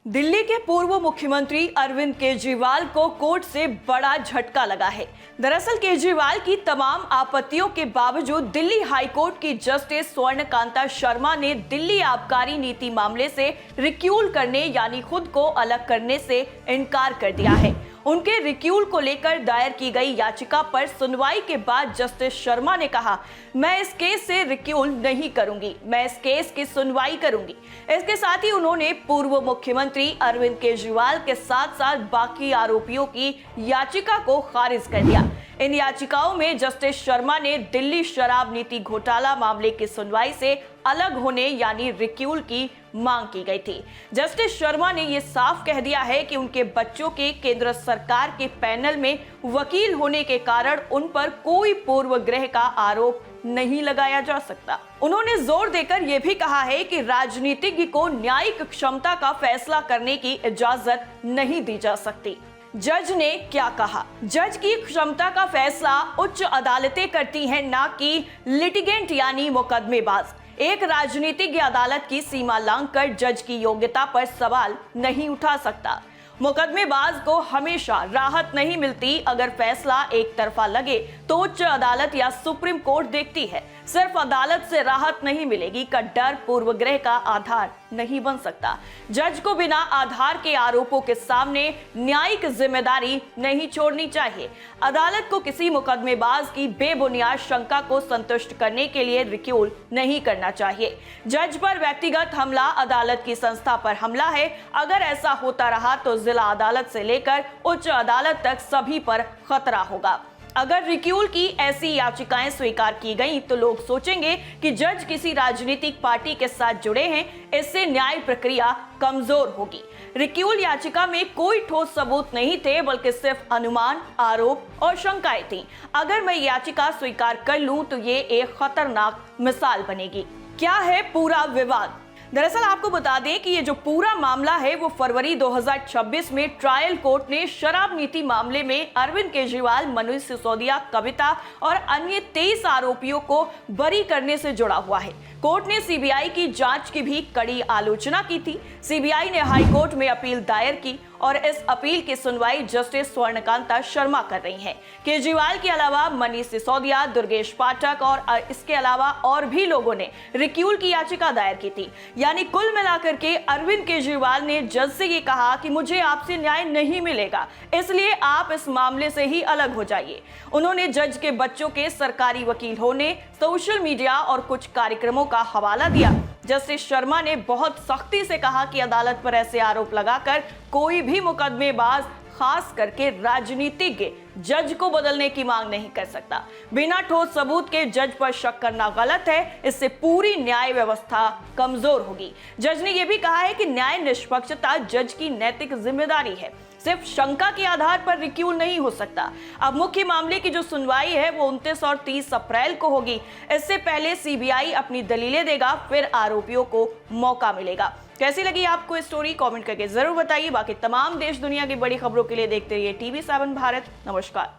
दिल्ली के पूर्व मुख्यमंत्री अरविंद केजरीवाल को कोर्ट से बड़ा झटका लगा है। दरअसल केजरीवाल की तमाम आपत्तियों के बावजूद दिल्ली हाईकोर्ट की जस्टिस स्वर्णकांता शर्मा ने दिल्ली आबकारी नीति मामले से रिक्यूल करने यानी खुद को अलग करने से इनकार कर दिया है। उनके रिक्यूल को लेकर दायर की गई याचिका पर सुनवाई के बाद जस्टिस शर्मा ने कहा, मैं इस केस से रिक्यूल नहीं करूंगी, मैं इस केस की सुनवाई करूंगी। इसके साथ ही उन्होंने पूर्व मुख्यमंत्री अरविंद केजरीवाल के साथ साथ बाकी आरोपियों की याचिका को खारिज कर दिया। इन याचिकाओं में जस्टिस शर्मा ने दिल्ली शराब नीति घोटाला मामले की सुनवाई से अलग होने यानी रिक्यूल की मांग की गई थी। जस्टिस शर्मा ने यह साफ कह दिया है कि उनके बच्चों के केंद्र सरकार के पैनल में वकील होने के कारण उन पर कोई पूर्वग्रह का आरोप नहीं लगाया जा सकता। उन्होंने जोर देकर यह भी कहा है कि राजनीतिज्ञ को न्यायिक क्षमता का फैसला करने की इजाजत नहीं दी जा सकती। जज ने क्या कहा? जज की क्षमता का फैसला उच्च अदालतें करती हैं, ना कि लिटिगेंट यानी मुकदमेबाज। एक राजनीतिज्ञ अदालत की सीमा लांघकर जज की योग्यता पर सवाल नहीं उठा सकता। मुकदमेबाज को हमेशा राहत नहीं मिलती। अगर फैसला एक तरफा लगे तो उच्च अदालत या सुप्रीम कोर्ट देखती है। सिर्फ अदालत से राहत नहीं मिलेगी का डर पूर्वग्रह का आधार नहीं बन सकता। जज को बिना आधार के आरोपों के सामने न्यायिक जिम्मेदारी नहीं छोड़नी चाहिए। अदालत को किसी मुकदमेबाज की बेबुनियाद शंका को संतुष्ट करने के लिए रिक्यूल नहीं करना चाहिए। जज पर व्यक्तिगत हमला अदालत की संस्था पर हमला है। अगर ऐसा होता रहा तो जिला अदालत से लेकर उच्च अदालत तक सभी पर खतरा होगा। अगर रिक्यूल की ऐसी याचिकाएं स्वीकार की गईं तो लोग सोचेंगे कि जज किसी राजनीतिक पार्टी के साथ जुड़े हैं। इससे न्याय प्रक्रिया कमजोर होगी। रिक्यूल याचिका में कोई ठोस सबूत नहीं थे, बल्कि सिर्फ अनुमान, आरोप और शंकाएं थीं। अगर मैं याचिका स्वीकार कर लूं तो ये एक खतरनाक मिसाल बनेगी। क्या है पूरा विवाद? दरअसल आपको बता दें कि ये जो पूरा मामला है वो फरवरी 2026 में ट्रायल कोर्ट ने शराब नीति मामले में अरविंद केजरीवाल, मनोज सिसोदिया, कविता और अन्य 23 आरोपियों को बरी करने से जुड़ा हुआ है। कोर्ट ने सीबीआई की जांच की भी कड़ी आलोचना की थी। सीबीआई ने हाईकोर्ट में अपील दायर की और इस अपील की सुनवाई जस्टिस स्वर्णकांता शर्मा कर रही हैं। केजरीवाल के अलावा मनीष सिसोदिया, दुर्गेश पाठक और इसके अलावा और भी लोगों ने रिक्यूल की याचिका दायर की थी। यानी कुल मिलाकर के अरविंद केजरीवाल ने जज से ये कहा कि मुझे आपसे न्याय नहीं मिलेगा, इसलिए आप इस मामले से ही अलग हो जाइए। उन्होंने जज के बच्चों के सरकारी वकील होने, सोशल मीडिया और कुछ कार्यक्रमों का हवाला दिया। जस्टिस शर्मा ने बहुत सख्ती से कहा कि अदालत पर ऐसे आरोप लगाकर कोई भी मुकदमेबाज, खास करके राजनीतिज्ञ, जज को बदलने की मांग नहीं कर सकता। बिना ठोस सबूत के जज पर शक करना गलत है। इससे पूरी न्याय व्यवस्था कमजोर होगी। जज ने यह भी कहा है कि न्याय निष्पक्षता जज की नैतिक जिम्मेदारी है। सिर्फ शंका के आधार पर रिक्यूल नहीं हो सकता। अब मुख्य मामले की जो सुनवाई है वो 29 और 30 अप्रैल को होगी। इससे पहले सीबीआई अपनी दलीलें देगा, फिर आरोपियों को मौका मिलेगा। कैसी लगी आपको स्टोरी? कमेंट करके जरूर बताइए। बाकी तमाम देश दुनिया की बड़ी खबरों के लिए देखते रहिए TV7 भारत। नमस्कार।